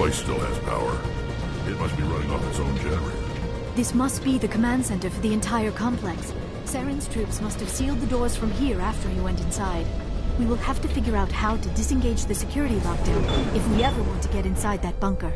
place still has power. It must be running off its own generator. This must be the command center for the entire complex. Saren's troops must have sealed the doors from here after he went inside. We will have to figure out how to disengage the security lockdown if we ever want to get inside that bunker.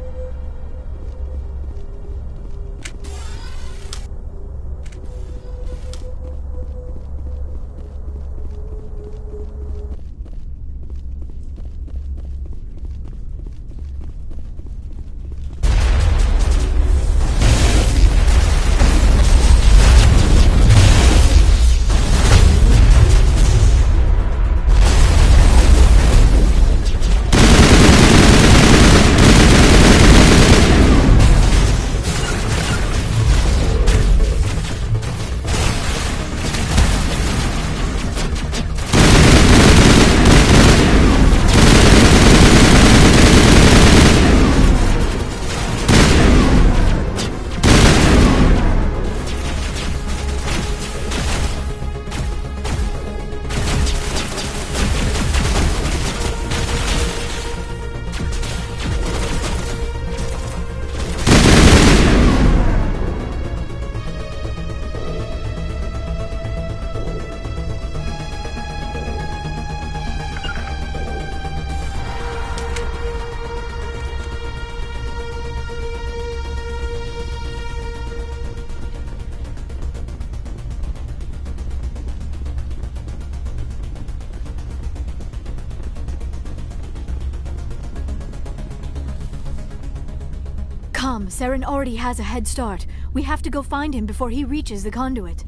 Saren already has a head start. We have to go find him before he reaches the conduit.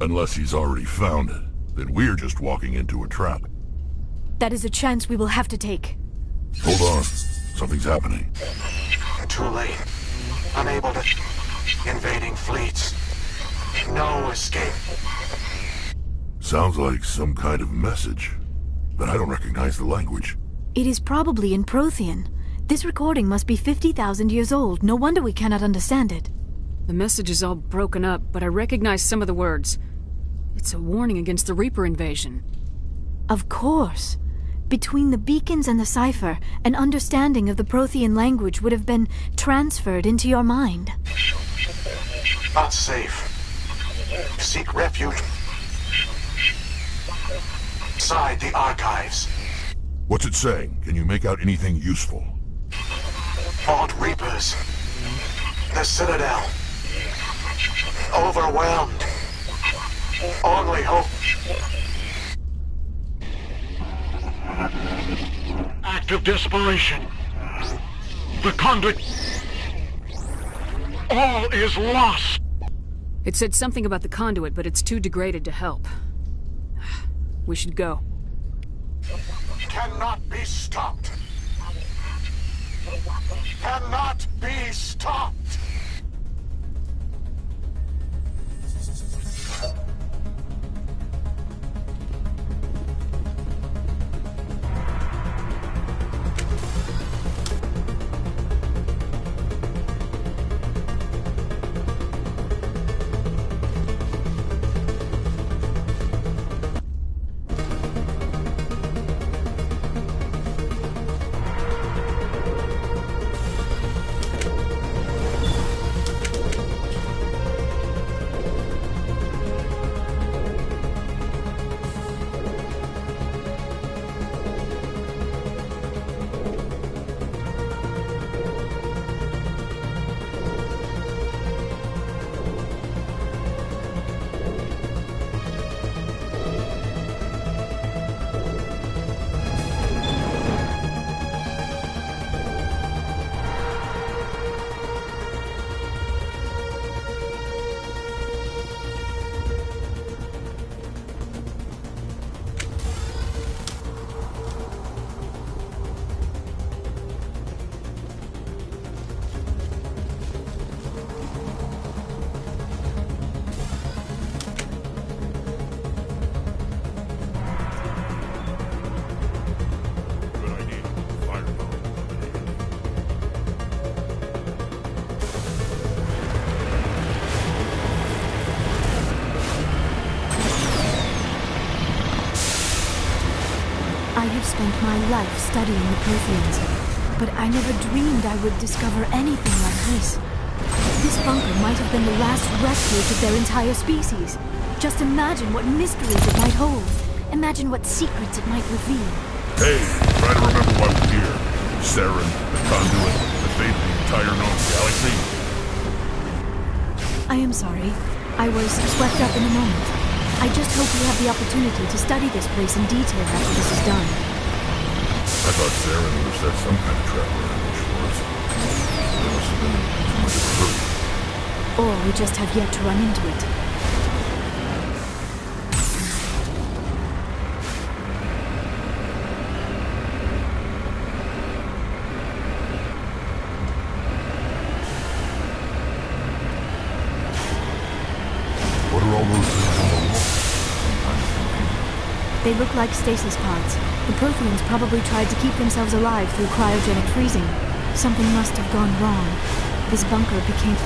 Unless he's already found it, then we're just walking into a trap. That is a chance we will have to take. Hold on. Something's happening. Too late. Unable to... Invading fleets. No escape. Sounds like some kind of message, but I don't recognize the language. It is probably in Prothean. This recording must be 50,000 years old. No wonder we cannot understand it. The message is all broken up, but I recognize some of the words. It's a warning against the Reaper invasion. Of course. Between the beacons and the cipher, an understanding of the Prothean language would have been transferred into your mind. Not safe. Seek refuge. Inside the archives. What's it saying? Can you make out anything useful? Fought Reapers. The Citadel. Overwhelmed. Only hope. Act of desperation. The conduit. All is lost. It said something about the conduit, but it's too degraded to help. We should go. Cannot be stopped. Cannot be stopped. I have spent my life studying the Protheans, but I never dreamed I would discover anything like this. This bunker might have been the last refuge of their entire species. Just imagine what mysteries it might hold. Imagine what secrets it might reveal. Hey, try to remember why we're here. Saren, the Conduit, the fate of the entire known galaxy. I am sorry. I was swept up in a moment. I just hope we have the opportunity to study this place in detail after this is done. I thought Saren would have set some kind of trap or ambush for us. There must have been too much of a hurry. Or we just have yet to run into it. What are all those things on the wall? They look like stasis pods. The Protheans probably tried to keep themselves alive through cryogenic freezing. Something must have gone wrong. This bunker became...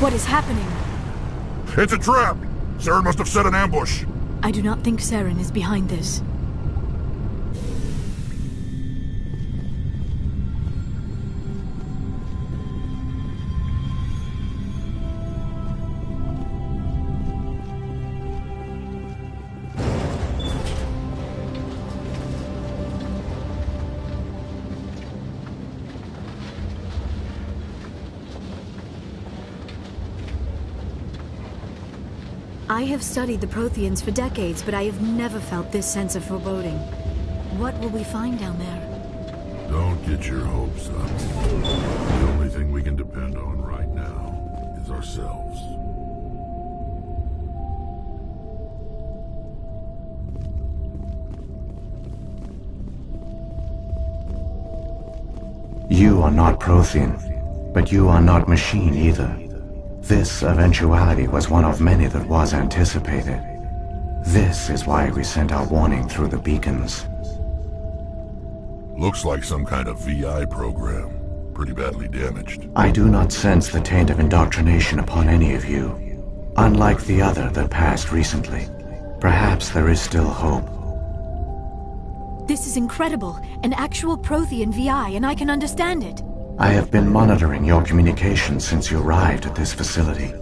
What is happening? It's a trap! Saren must have set an ambush. I do not think Saren is behind this. I have studied the Protheans for decades, but I have never felt this sense of foreboding. What will we find down there? Don't get your hopes up. The only thing we can depend on right now is ourselves. You are not Prothean, but you are not machine either. This eventuality was one of many that was anticipated. This is why we sent our warning through the beacons. Looks like some kind of VI program. Pretty badly damaged. I do not sense the taint of indoctrination upon any of you. Unlike the other that passed recently. Perhaps there is still hope. This is incredible. An actual Prothean VI, and I can understand it. I have been monitoring your communications since you arrived at this facility.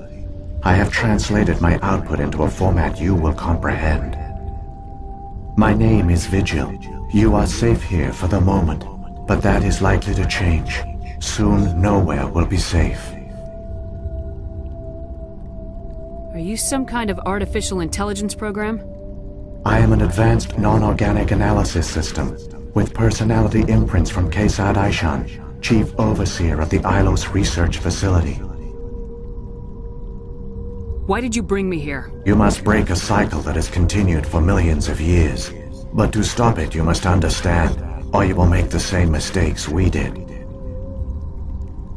I have translated my output into a format you will comprehend. My name is Vigil. You are safe here for the moment, but that is likely to change. Soon, nowhere will be safe. Are you some kind of artificial intelligence program? I am an advanced non-organic analysis system, with personality imprints from Kesad Aishan, Chief Overseer of the Ilos Research Facility. Why did you bring me here? You must break a cycle that has continued for millions of years. But to stop it, you must understand, or you will make the same mistakes we did.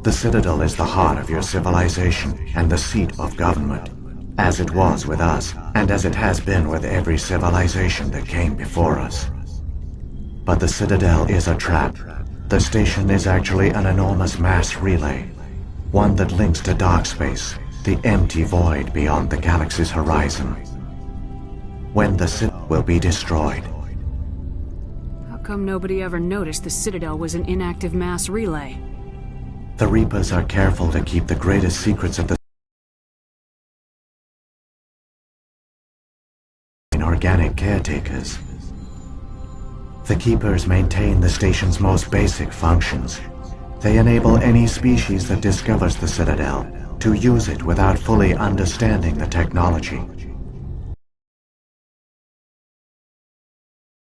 The Citadel is the heart of your civilization and the seat of government, as it was with us, and as it has been with every civilization that came before us. But the Citadel is a trap. The station is actually an enormous mass relay, one that links to dark space, the empty void beyond the galaxy's horizon. When the Citadel will be destroyed. How come nobody ever noticed the Citadel was an inactive mass relay? The Reapers are careful to keep the greatest secrets of the organic caretakers. The Keepers maintain the station's most basic functions. They enable any species that discovers the Citadel to use it without fully understanding the technology.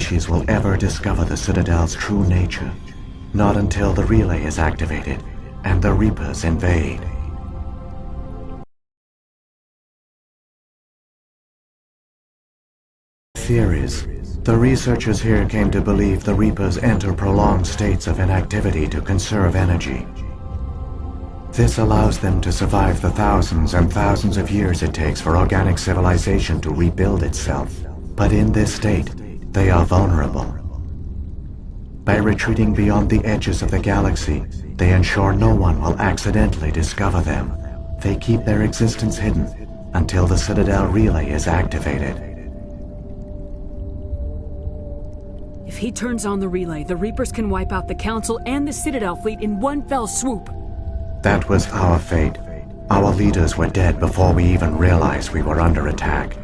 Species will ever discover the Citadel's true nature Not until the relay is activated and the Reapers invade. Theories. The researchers here came to believe the Reapers enter prolonged states of inactivity to conserve energy. This allows them to survive the thousands and thousands of years it takes for organic civilization to rebuild itself. But in this state, they are vulnerable. By retreating beyond the edges of the galaxy, they ensure no one will accidentally discover them. They keep their existence hidden until the Citadel relay is activated. If he turns on the relay, the Reapers can wipe out the Council and the Citadel fleet in one fell swoop. That was our fate. Our leaders were dead before we even realized we were under attack.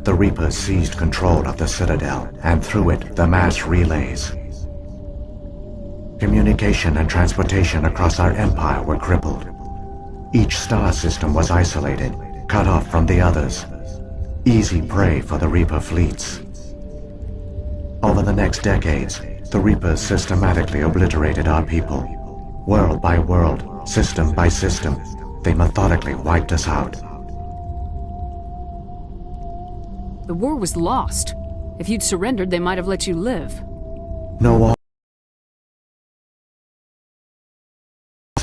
The Reapers seized control of the Citadel, and through it, the mass relays. Communication and transportation across our empire were crippled. Each star system was isolated, cut off from the others. Easy prey for the Reaper fleets. Over the next decades, the Reapers systematically obliterated our people. World by world, system by system, they methodically wiped us out. The war was lost. If you'd surrendered, they might have let you live. No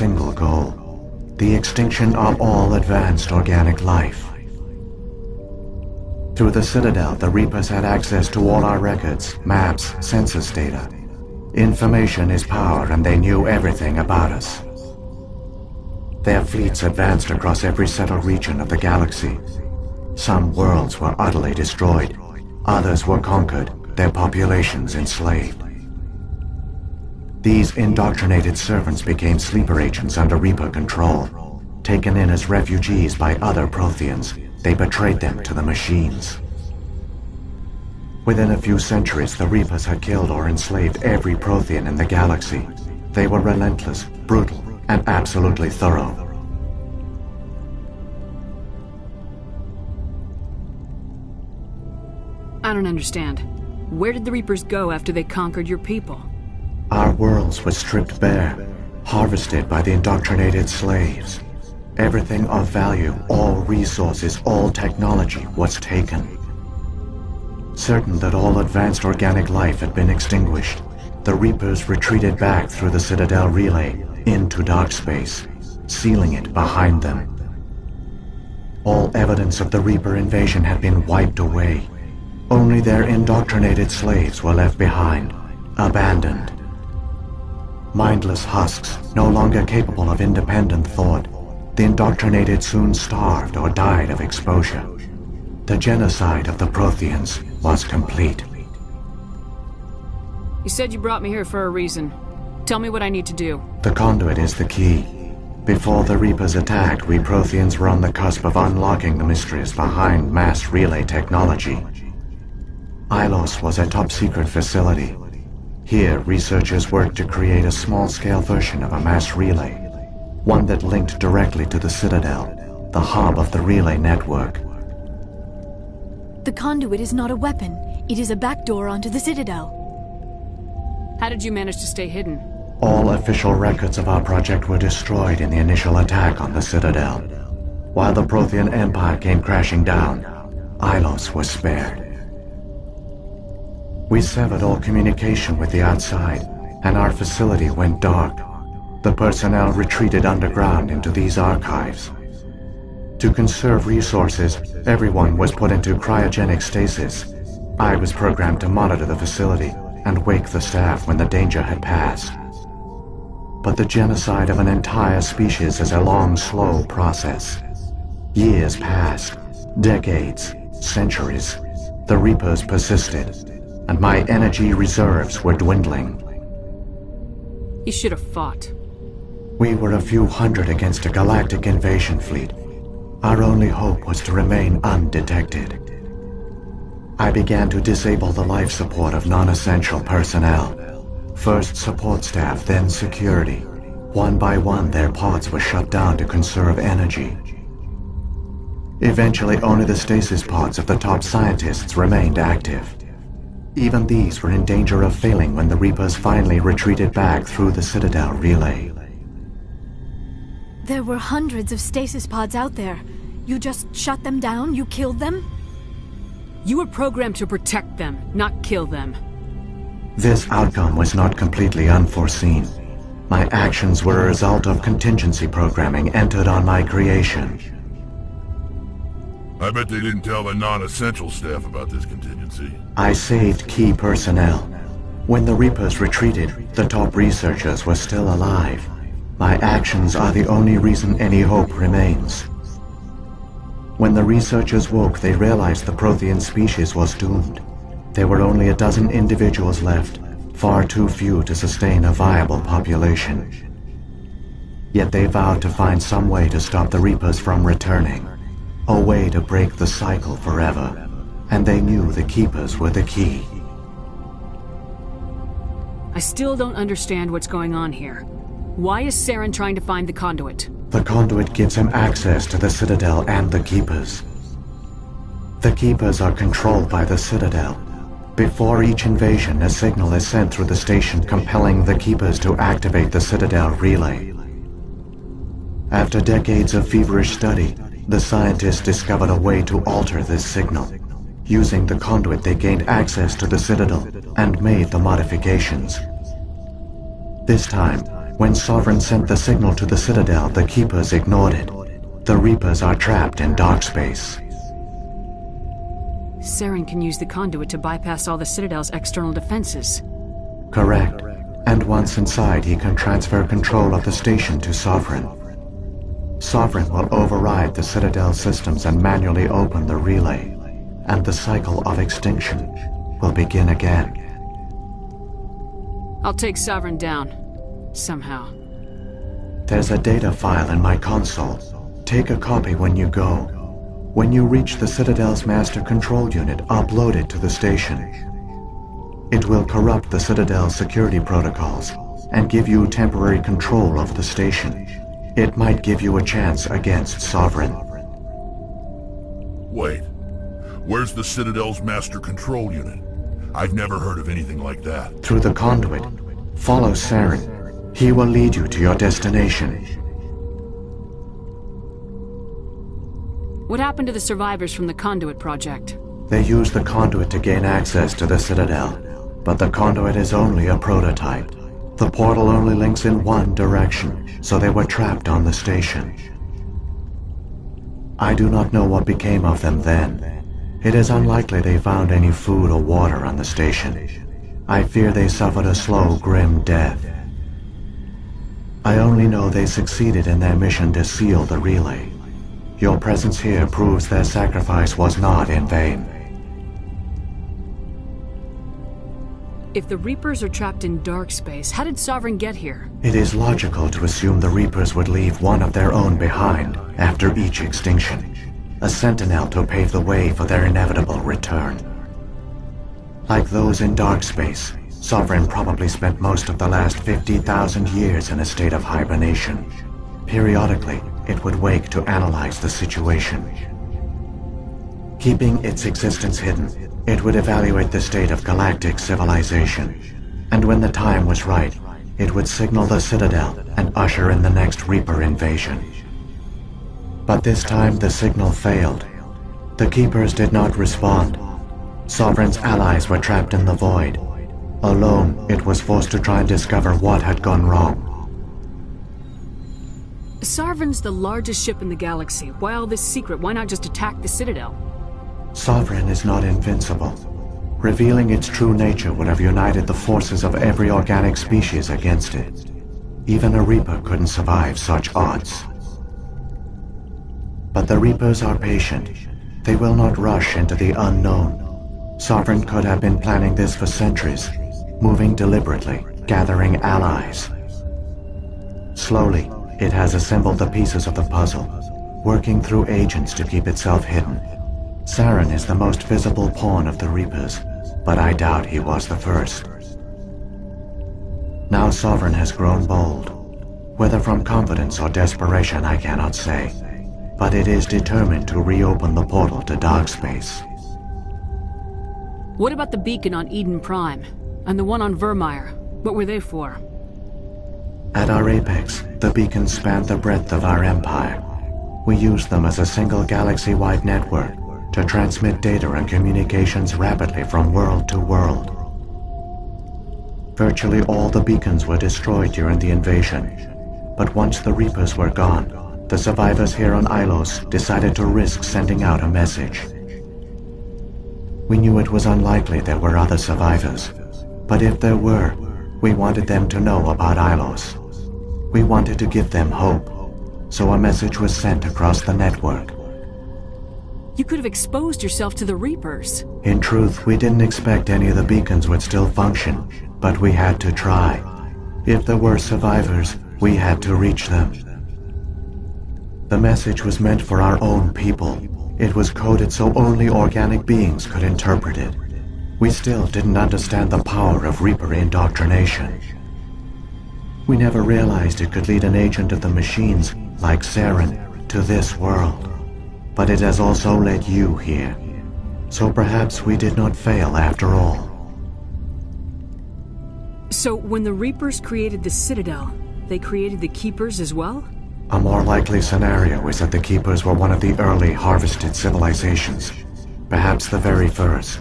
single goal. The extinction of all advanced organic life. Through the Citadel, the Reapers had access to all our records, maps, census data. Information is power, and they knew everything about us. Their fleets advanced across every settled region of the galaxy. Some worlds were utterly destroyed. Others were conquered, their populations enslaved. These indoctrinated servants became sleeper agents under Reaper control. Taken in as refugees by other Protheans, they betrayed them to the machines. Within a few centuries, the Reapers had killed or enslaved every Prothean in the galaxy. They were relentless, brutal, and absolutely thorough. I don't understand. Where did the Reapers go after they conquered your people? Our worlds were stripped bare, harvested by the indoctrinated slaves. Everything of value, all resources, all technology was taken. Certain that all advanced organic life had been extinguished, the Reapers retreated back through the Citadel relay into dark space, sealing it behind them. All evidence of the Reaper invasion had been wiped away. Only their indoctrinated slaves were left behind, abandoned. Mindless husks, no longer capable of independent thought, the indoctrinated soon starved or died of exposure. The genocide of the Protheans was complete. You said you brought me here for a reason. Tell me what I need to do. The conduit is the key. Before the Reapers attacked, we Protheans were on the cusp of unlocking the mysteries behind mass relay technology. Ilos was a top-secret facility. Here, researchers worked to create a small-scale version of a mass relay, one that linked directly to the Citadel, the hub of the relay network. The conduit is not a weapon. It is a backdoor onto the Citadel. How did you manage to stay hidden? All official records of our project were destroyed in the initial attack on the Citadel. While the Prothean Empire came crashing down, Ilos was spared. We severed all communication with the outside, and our facility went dark. The personnel retreated underground into these archives. To conserve resources, everyone was put into cryogenic stasis. I was programmed to monitor the facility and wake the staff when the danger had passed. But the genocide of an entire species is a long, slow process. Years passed, decades, centuries. The Reapers persisted, and my energy reserves were dwindling. You should have fought. We were a few hundred against a galactic invasion fleet. Our only hope was to remain undetected. I began to disable the life support of non-essential personnel. First support staff, then security. One by one, their pods were shut down to conserve energy. Eventually, only the stasis pods of the top scientists remained active. Even these were in danger of failing when the Reapers finally retreated back through the Citadel relay. There were hundreds of stasis pods out there. You just shut them down? You killed them? You were programmed to protect them, not kill them. This outcome was not completely unforeseen. My actions were a result of contingency programming entered on my creation. I bet they didn't tell the non-essential staff about this contingency. I saved key personnel. When the Reapers retreated, the top researchers were still alive. My actions are the only reason any hope remains. When the researchers woke, they realized the Prothean species was doomed. There were only a dozen individuals left, far too few to sustain a viable population. Yet they vowed to find some way to stop the Reapers from returning. A way to break the cycle forever. And they knew the Keepers were the key. I still don't understand what's going on here. Why is Saren trying to find the conduit? The conduit gives him access to the Citadel and the Keepers. The Keepers are controlled by the Citadel. Before each invasion, a signal is sent through the station compelling the Keepers to activate the Citadel relay. After decades of feverish study, the scientists discovered a way to alter this signal. Using the conduit, they gained access to the Citadel and made the modifications. This time, when Sovereign sent the signal to the Citadel, the Keepers ignored it. The Reapers are trapped in dark space. Saren can use the conduit to bypass all the Citadel's external defenses. Correct. And once inside, he can transfer control of the station to Sovereign. Sovereign will override the Citadel systems and manually open the relay, and the cycle of extinction will begin again. I'll take Sovereign down. Somehow. There's a data file in my console. Take a copy when you go. When you reach the Citadel's master control unit, upload it to the station. It will corrupt the Citadel's security protocols and give you temporary control of the station. It might give you a chance against Sovereign. Wait. Where's the Citadel's master control unit? I've never heard of anything like that. Through the conduit. Follow Saren. He will lead you to your destination. What happened to the survivors from the Conduit project? They used the conduit to gain access to the Citadel, but the conduit is only a prototype. The portal only links in one direction, so they were trapped on the station. I do not know what became of them then. It is unlikely they found any food or water on the station. I fear they suffered a slow, grim death. I only know they succeeded in their mission to seal the relay. Your presence here proves their sacrifice was not in vain. If the Reapers are trapped in dark space, how did Sovereign get here? It is logical to assume the Reapers would leave one of their own behind after each extinction. A sentinel to pave the way for their inevitable return. Like those in dark space, Sovereign probably spent most of the last 50,000 years in a state of hibernation. Periodically, it would wake to analyze the situation. Keeping its existence hidden, it would evaluate the state of galactic civilization. And when the time was right, it would signal the Citadel and usher in the next Reaper invasion. But this time the signal failed. The Keepers did not respond. Sovereign's allies were trapped in the void. Alone, it was forced to try and discover what had gone wrong. Sovereign's the largest ship in the galaxy. Why all this secret? Why not just attack the Citadel? Sovereign is not invincible. Revealing its true nature would have united the forces of every organic species against it. Even a Reaper couldn't survive such odds. But the Reapers are patient. They will not rush into the unknown. Sovereign could have been planning this for centuries, moving deliberately, gathering allies. Slowly, it has assembled the pieces of the puzzle, working through agents to keep itself hidden. Saren is the most visible pawn of the Reapers, but I doubt he was the first. Now Sovereign has grown bold. Whether from confidence or desperation, I cannot say. But it is determined to reopen the portal to dark space. What about the beacon on Eden Prime? And the one on Vermeer? What were they for? At our apex, the beacons spanned the breadth of our empire. We used them as a single galaxy-wide network to transmit data and communications rapidly from world to world. Virtually all the beacons were destroyed during the invasion, but once the Reapers were gone, the survivors here on Ilos decided to risk sending out a message. We knew it was unlikely there were other survivors, but if there were, we wanted them to know about Ilos. We wanted to give them hope, so a message was sent across the network. You could have exposed yourself to the Reapers. In truth, we didn't expect any of the beacons would still function, but we had to try. If there were survivors, we had to reach them. The message was meant for our own people. It was coded so only organic beings could interpret it. We still didn't understand the power of Reaper indoctrination. We never realized it could lead an agent of the machines, like Saren, to this world. But it has also led you here. So perhaps we did not fail after all. So when the Reapers created the Citadel, they created the Keepers as well? A more likely scenario is that the Keepers were one of the early harvested civilizations. Perhaps the very first.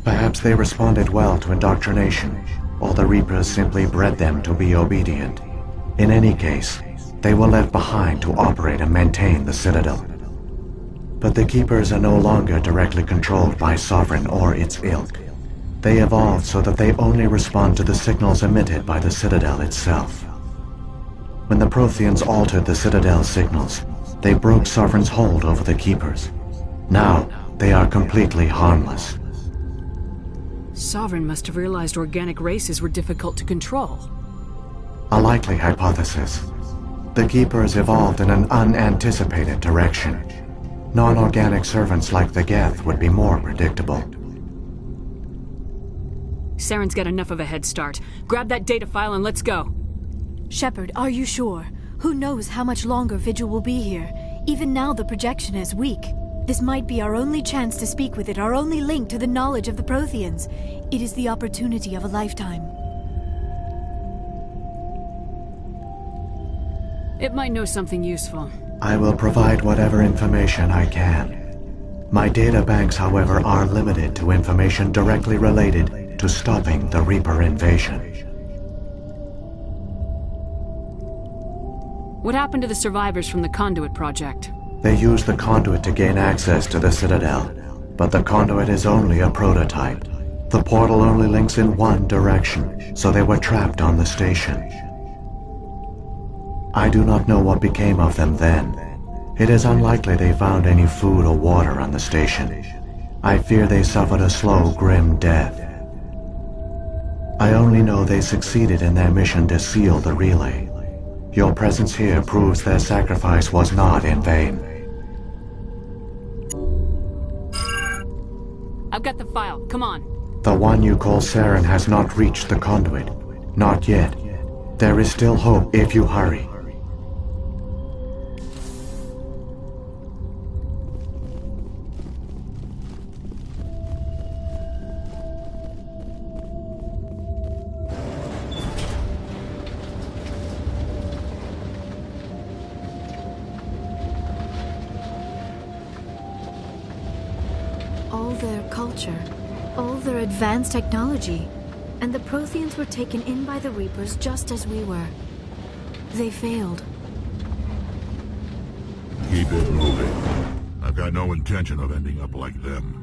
Perhaps they responded well to indoctrination, or the Reapers simply bred them to be obedient. In any case, they were left behind to operate and maintain the Citadel. But the Keepers are no longer directly controlled by Sovereign or its ilk. They evolved so that they only respond to the signals emitted by the Citadel itself. When the Protheans altered the Citadel's signals, they broke Sovereign's hold over the Keepers. Now, they are completely harmless. Sovereign must have realized organic races were difficult to control. A likely hypothesis. The Keepers evolved in an unanticipated direction. Non-organic servants like the Geth would be more predictable. Saren's got enough of a head start. Grab that data file and let's go. Shepard, are you sure? Who knows how much longer Vigil will be here? Even now the projection is weak. This might be our only chance to speak with it, our only link to the knowledge of the Protheans. It is the opportunity of a lifetime. It might know something useful. I will provide whatever information I can. My data banks, however, are limited to information directly related to stopping the Reaper invasion. What happened to the survivors from the Conduit project? They used the conduit to gain access to the Citadel, but the conduit is only a prototype. The portal only links in one direction, so they were trapped on the station. I do not know what became of them then. It is unlikely they found any food or water on the station. I fear they suffered a slow, grim death. I only know they succeeded in their mission to seal the relay. Your presence here proves their sacrifice was not in vain. I've got the file. Come on. The one you call Saren has not reached the conduit. Not yet. There is still hope if you hurry. All their culture, all their advanced technology, and the Protheans were taken in by the Reapers just as we were. They failed. Keep it moving. I've got no intention of ending up like them.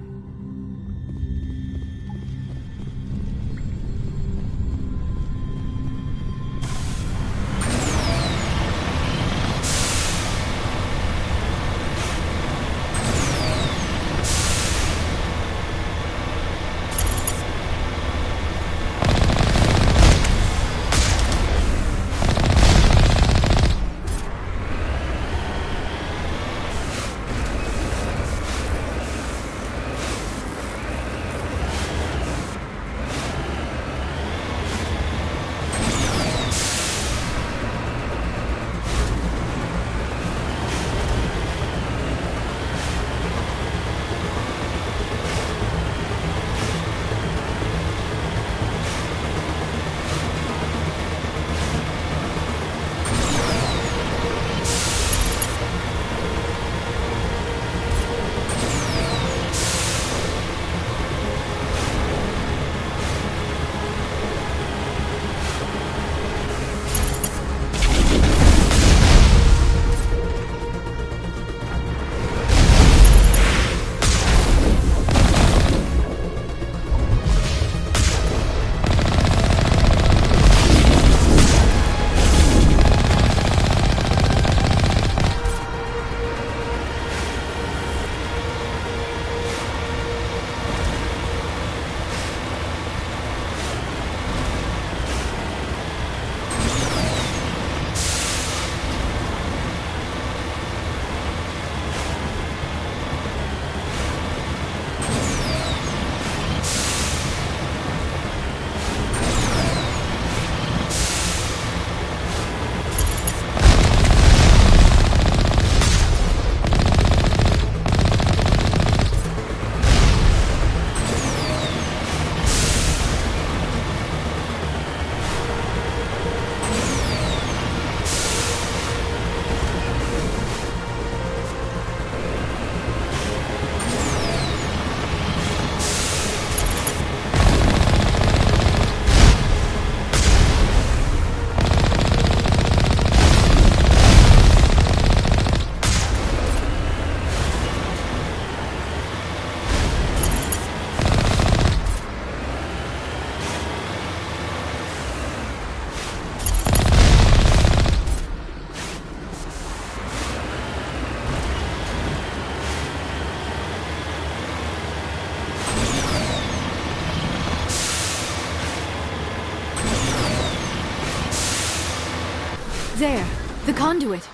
There, the conduit.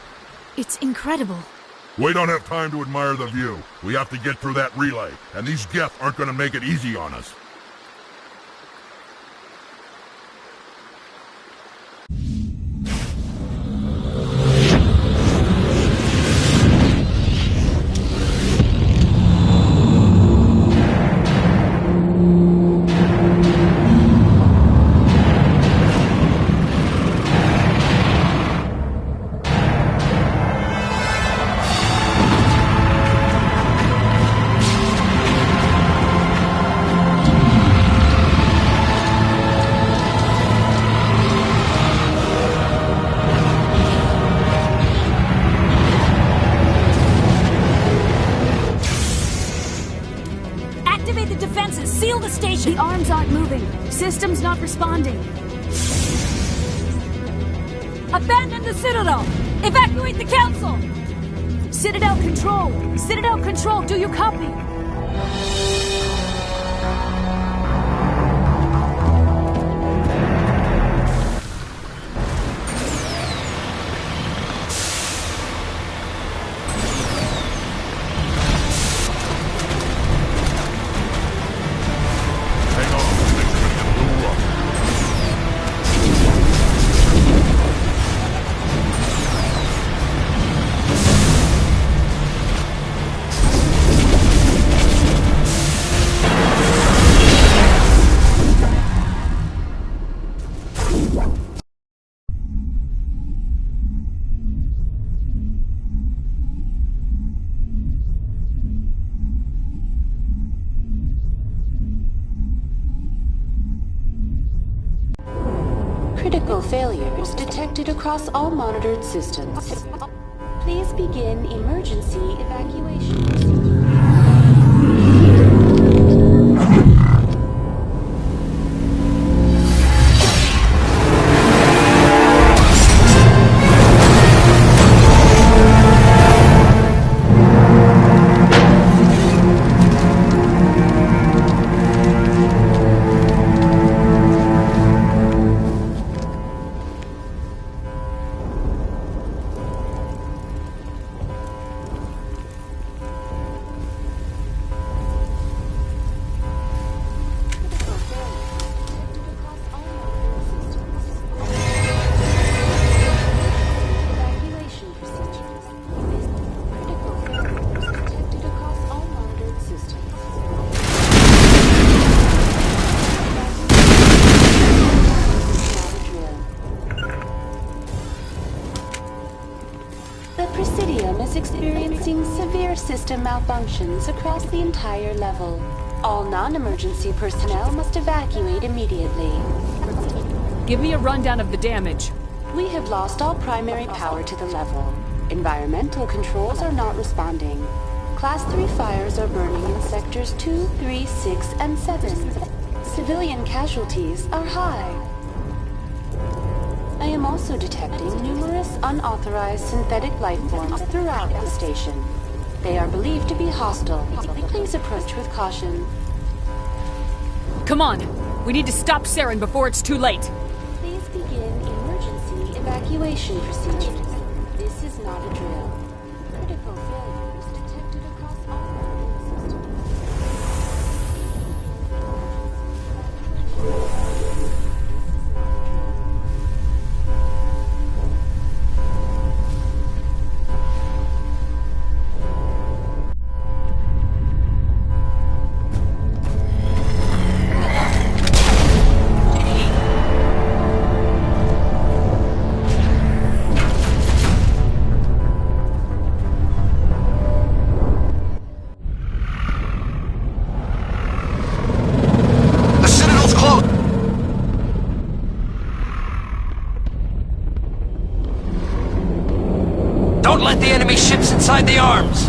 It's incredible. We don't have time to admire the view. We have to get through that relay, and these Geth aren't gonna make it easy on us. Activate the defenses! Seal the station! The arms aren't moving. System's not responding. Abandon the Citadel! Evacuate the Council! Citadel Control! Citadel Control, do you copy? Hang on, things are gonna get a little rough. Critical failures detected across all monitored systems. Please begin emergency evacuation. The Presidium is experiencing severe system malfunctions across the entire level. All non-emergency personnel must evacuate immediately. Give me a rundown of the damage. We have lost all primary power to the level. Environmental controls are not responding. Class 3 fires are burning in sectors 2, 3, 6, and 7. Civilian casualties are high. I am also detecting numerous unauthorized synthetic life forms throughout the station. They are believed to be hostile. Please approach with caution. Come on! We need to stop Saren before it's too late! Please begin emergency evacuation procedures. This is not a drill. Critical failures detected across all monitored systems. Don't let the enemy ships inside the arms!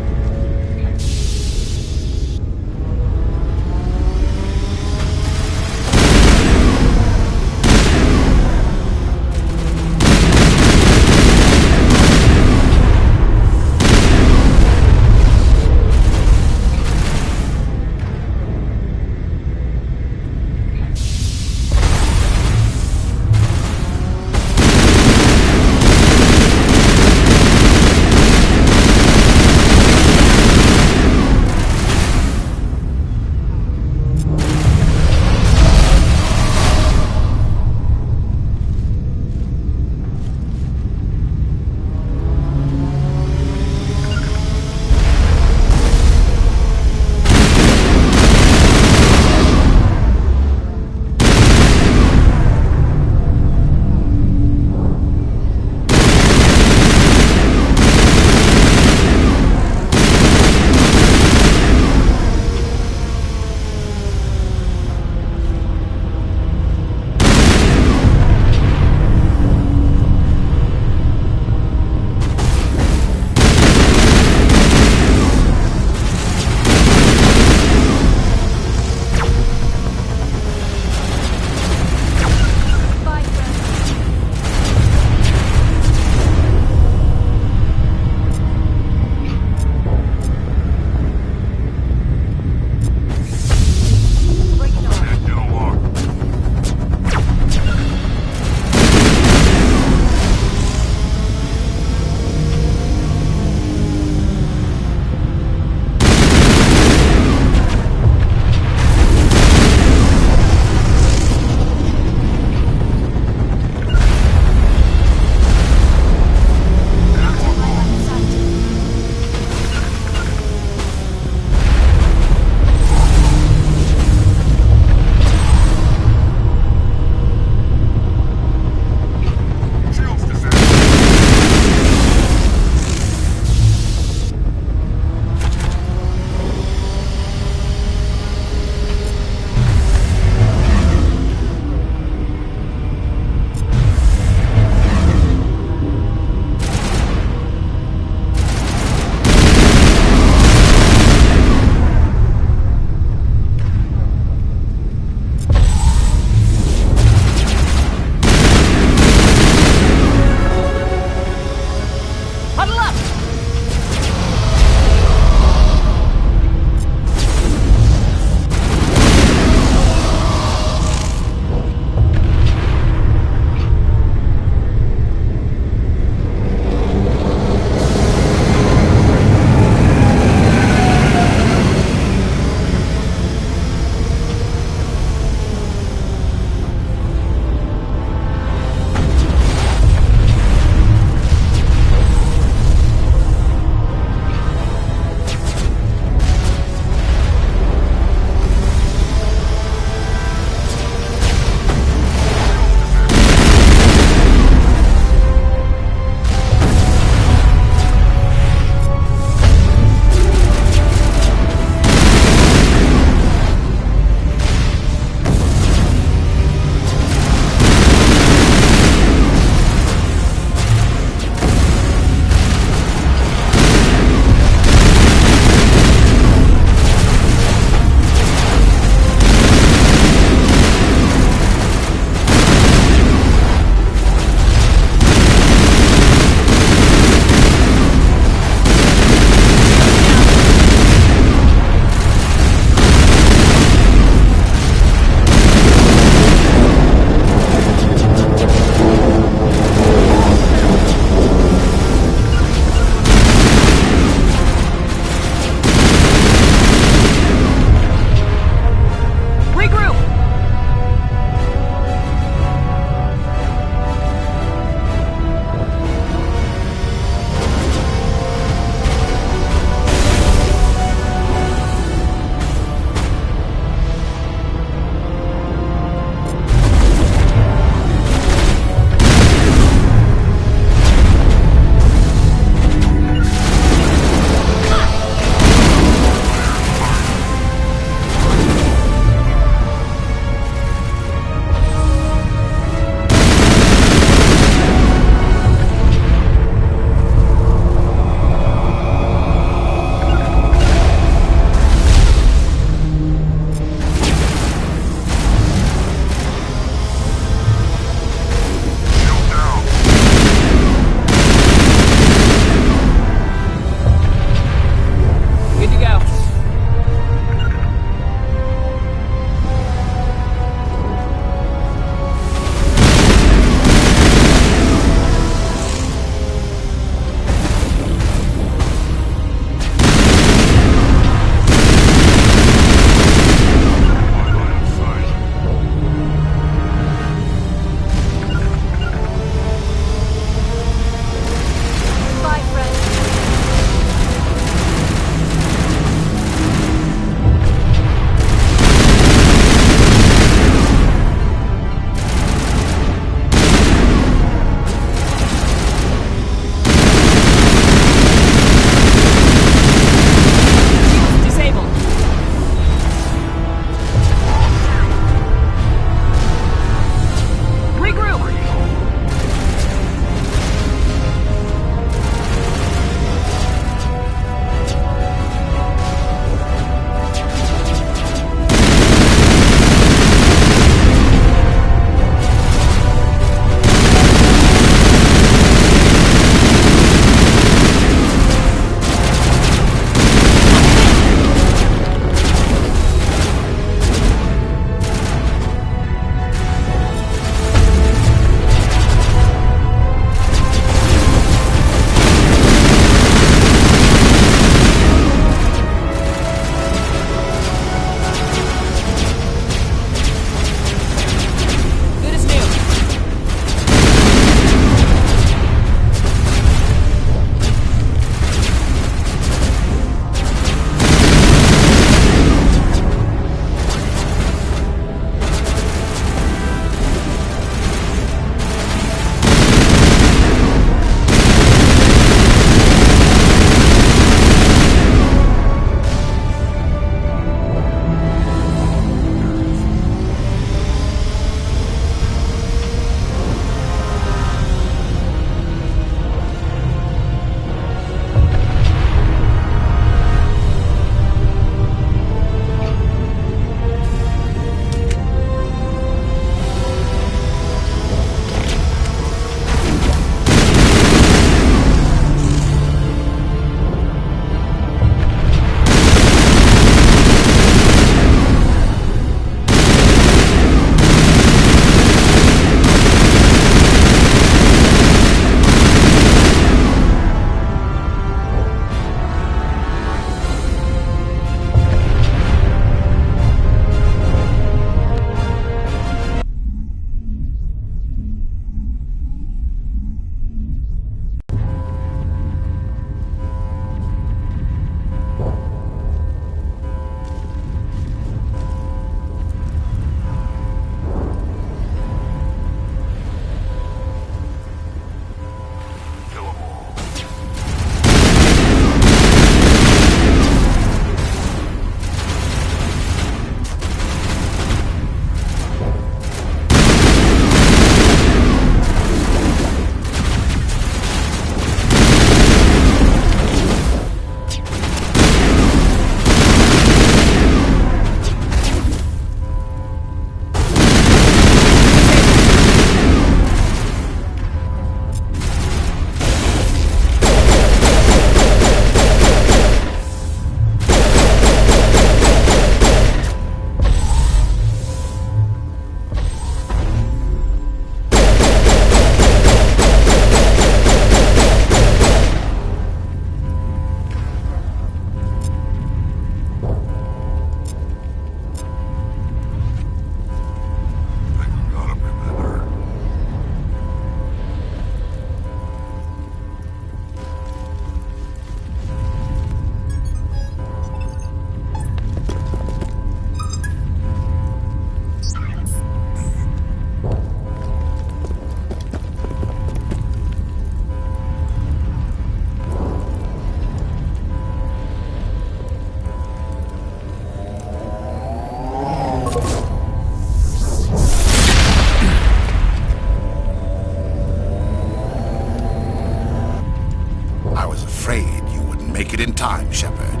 it in time, Shepard.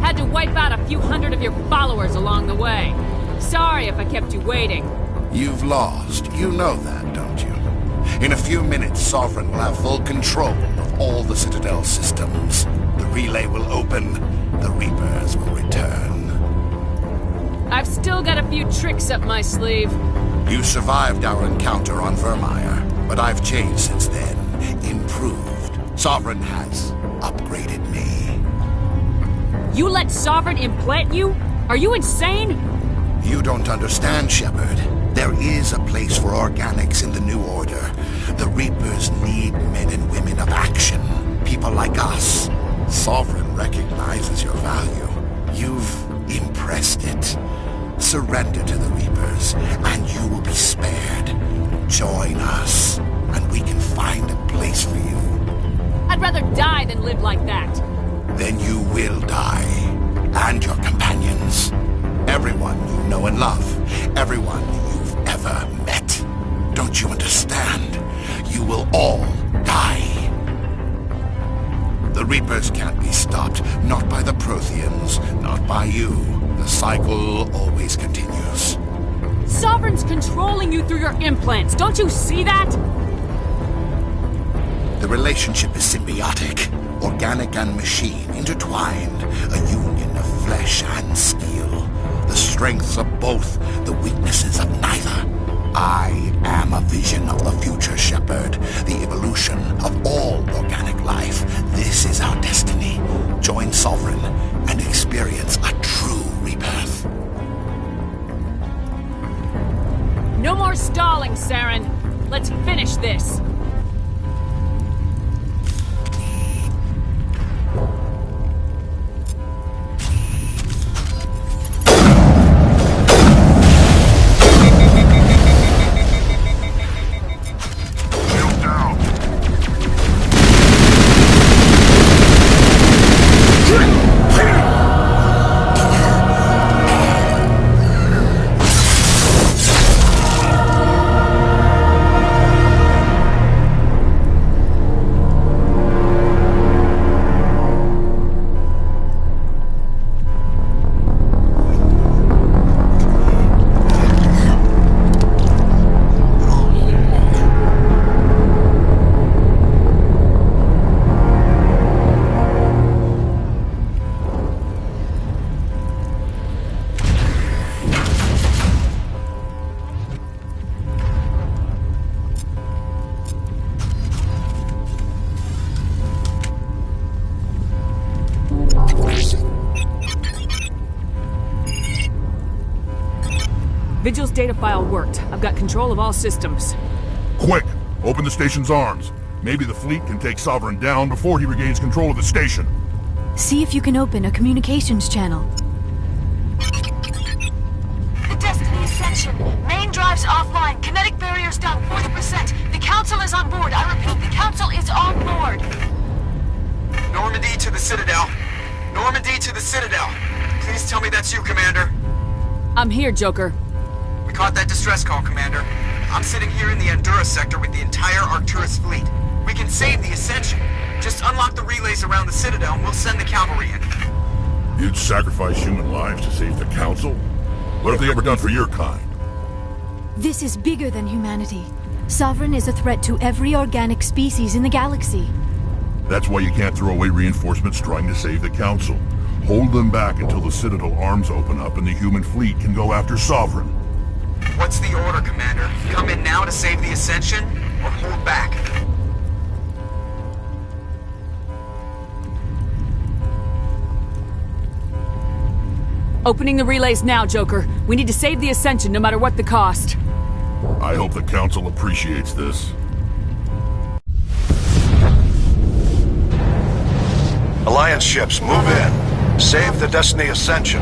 Had to wipe out a few hundred of your followers along the way. Sorry if I kept you waiting. You've lost. You know that, don't you? In a few minutes, Sovereign will have full control of all the Citadel systems. The relay will open. The Reapers will return. I've still got a few tricks up my sleeve. You survived our encounter on Vermeer, but I've changed since then. Improved. Sovereign has upgraded me. You let Sovereign implant you? Are you insane? You don't understand, Shepard. There is a place for organics in the New Order. The Reapers need men and women of action. People like us. Sovereign recognizes your value. You've impressed it. Surrender to the Reapers, and you will be spared. Join us, and we can find a place for you. I'd rather die than live like that. Then you will die. And your companions. Everyone you know and love. Everyone you've ever met. Don't you understand? You will all die. The Reapers can't be stopped. Not by the Protheans. Not by you. The cycle always continues. Sovereign's controlling you through your implants. Don't you see that? The relationship is symbiotic. Organic and machine intertwined. A union of flesh and steel. The strengths of both, the weaknesses of neither. I am a vision of the future, Shepard. The evolution of all organic life. This is our destiny. Join Sovereign and experience a true rebirth. No more stalling, Saren. Let's finish this. Vigil's data file worked. I've got control of all systems. Quick! Open the station's arms. Maybe the fleet can take Sovereign down before he regains control of the station. See if you can open a communications channel. The Destiny Ascension. Main drives offline. Kinetic barriers down 40%. The Council is on board. I repeat, the Council is on board. Normandy to the Citadel. Normandy to the Citadel. Please tell me that's you, Commander. I'm here, Joker. We caught that distress call, Commander. I'm sitting here in the Endura sector with the entire Arcturus fleet. We can save the Ascension. Just unlock the relays around the Citadel and we'll send the cavalry in. You'd sacrifice human lives to save the Council? What have they ever done for your kind? This is bigger than humanity. Sovereign is a threat to every organic species in the galaxy. That's why you can't throw away reinforcements trying to save the Council. Hold them back until the Citadel arms open up and the human fleet can go after Sovereign. What's the order, Commander? Come in now to save the Ascension, or hold back? Opening the relays now, Joker. We need to save the Ascension no matter what the cost. I hope the Council appreciates this. Alliance ships, move in. Save the Destiny Ascension.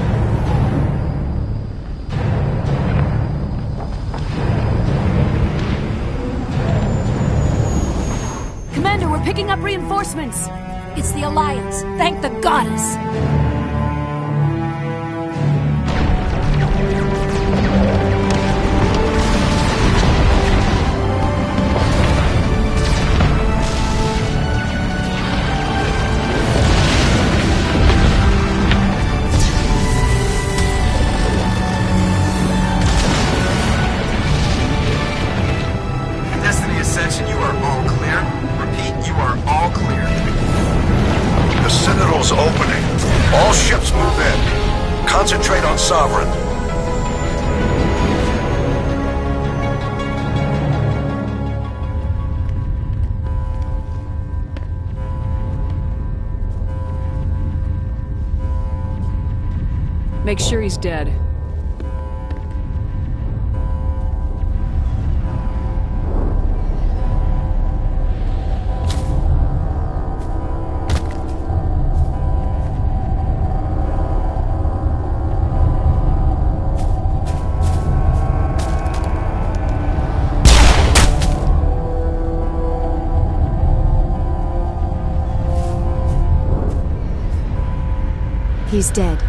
Commander, we're picking up reinforcements. It's the Alliance. Thank the goddess. Sovereign. Make sure he's dead. He's dead.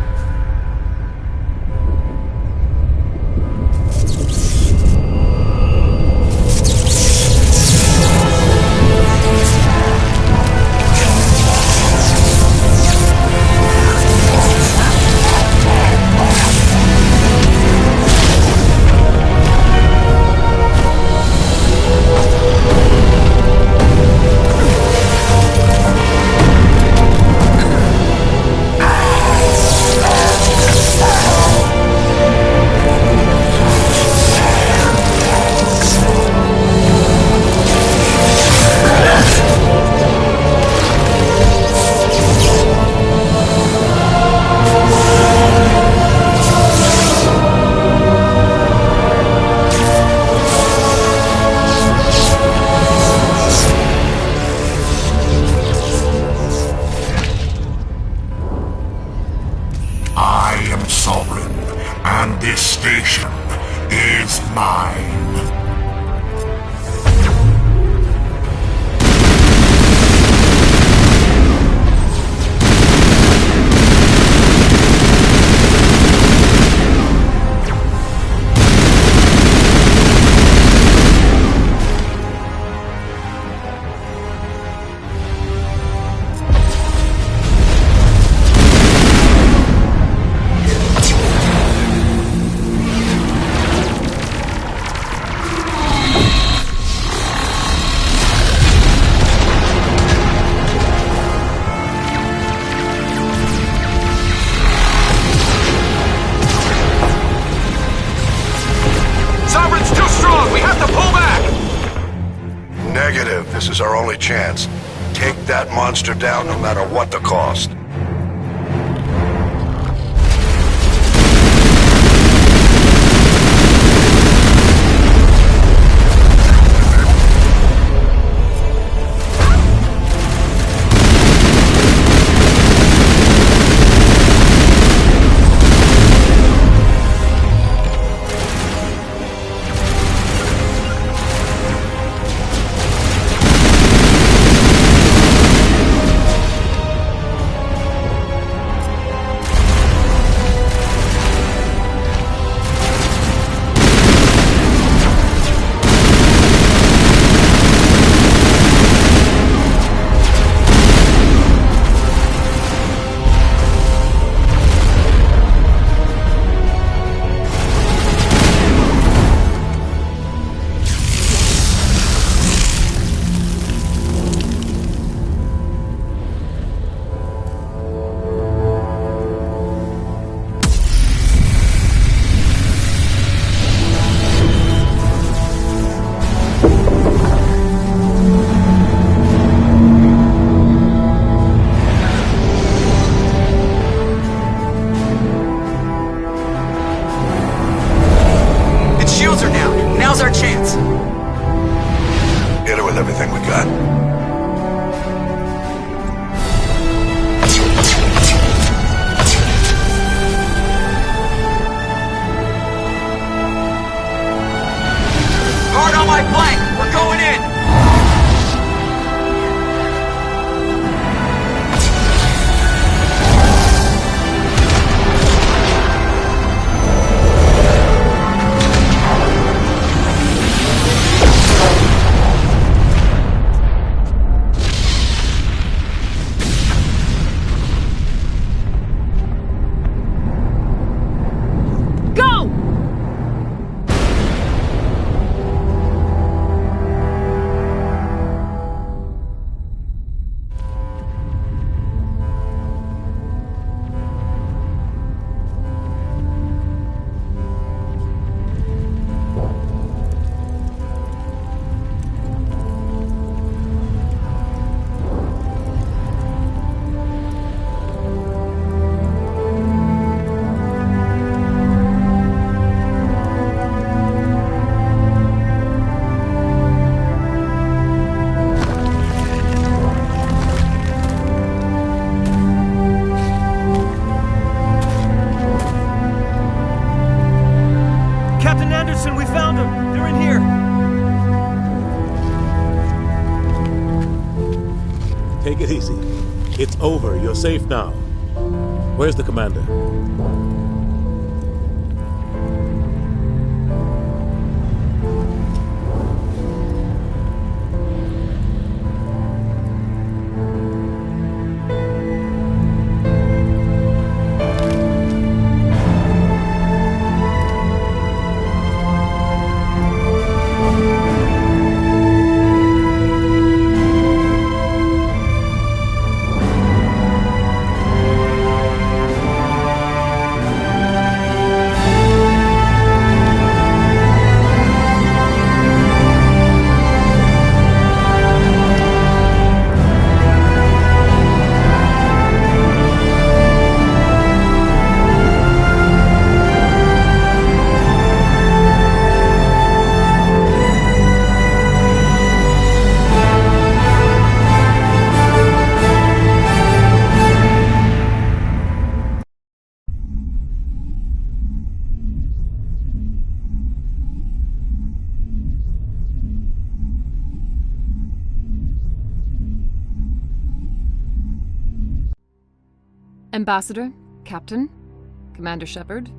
This is our only chance. Take that monster down no matter what the cost. Everything we got. Hard on my flank! We're going in! Captain Anderson, we found them! They're in here! Take it easy. It's over. You're safe now. Where's the commander? Ambassador, Captain, Commander Shepard.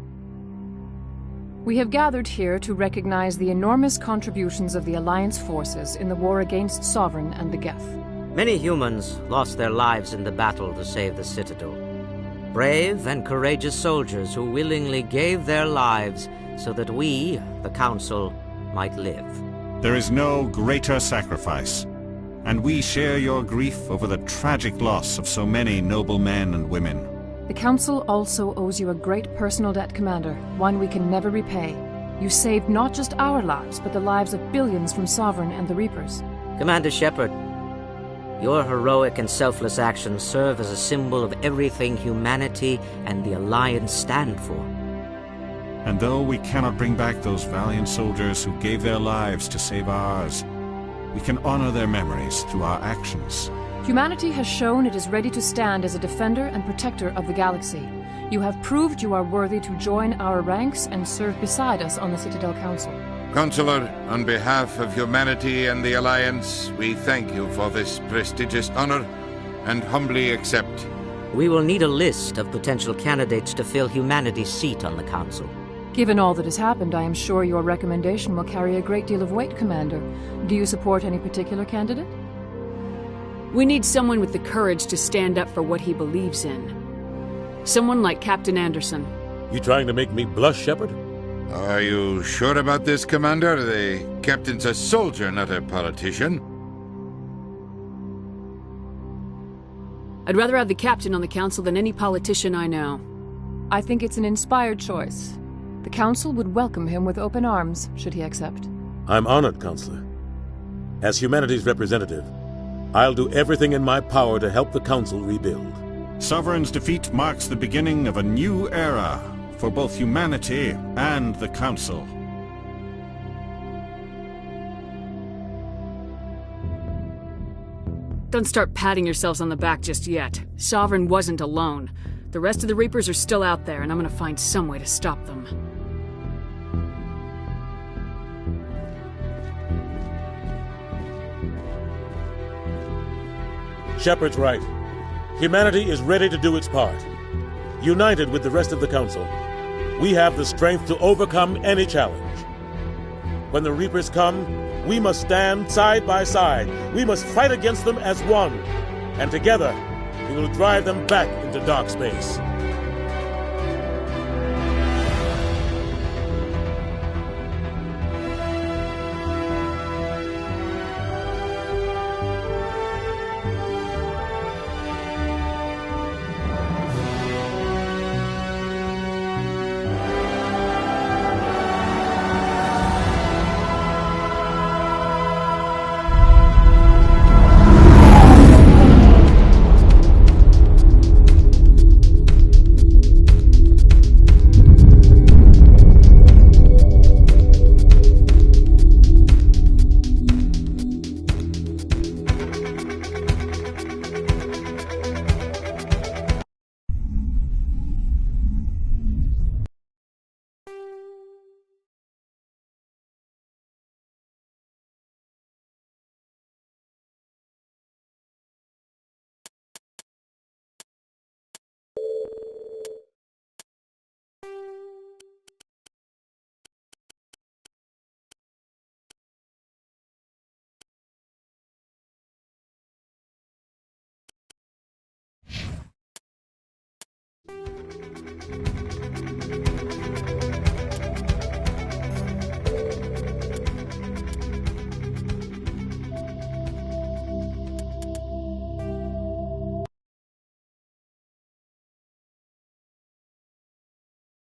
We have gathered here to recognize the enormous contributions of the Alliance forces in the war against Sovereign and the Geth. Many humans lost their lives in the battle to save the Citadel. Brave and courageous soldiers who willingly gave their lives so that we, the Council, might live. There is no greater sacrifice, and we share your grief over the tragic loss of so many noble men and women. The Council also owes you a great personal debt, Commander, one we can never repay. You saved not just our lives, but the lives of billions from Sovereign and the Reapers. Commander Shepard, your heroic and selfless actions serve as a symbol of everything humanity and the Alliance stand for. And though we cannot bring back those valiant soldiers who gave their lives to save ours, we can honor their memories through our actions. Humanity has shown it is ready to stand as a defender and protector of the galaxy. You have proved you are worthy to join our ranks and serve beside us on the Citadel Council. Counselor, on behalf of humanity and the Alliance, we thank you for this prestigious honor and humbly accept. We will need a list of potential candidates to fill humanity's seat on the Council. Given all that has happened, I am sure your recommendation will carry a great deal of weight, Commander. Do you support any particular candidate? We need someone with the courage to stand up for what he believes in. Someone like Captain Anderson. You trying to make me blush, Shepard? Are you sure about this, Commander? The captain's a soldier, not a politician. I'd rather have the captain on the Council than any politician I know. I think it's an inspired choice. The Council would welcome him with open arms, should he accept. I'm honored, Counselor. As humanity's representative, I'll do everything in my power to help the Council rebuild. Sovereign's defeat marks the beginning of a new era for both humanity and the Council. Don't start patting yourselves on the back just yet. Sovereign wasn't alone. The rest of the Reapers are still out there, and I'm gonna find some way to stop them. Shepard's right. Humanity is ready to do its part. United with the rest of the Council, we have the strength to overcome any challenge. When the Reapers come, we must stand side by side. We must fight against them as one. And together, we will drive them back into dark space.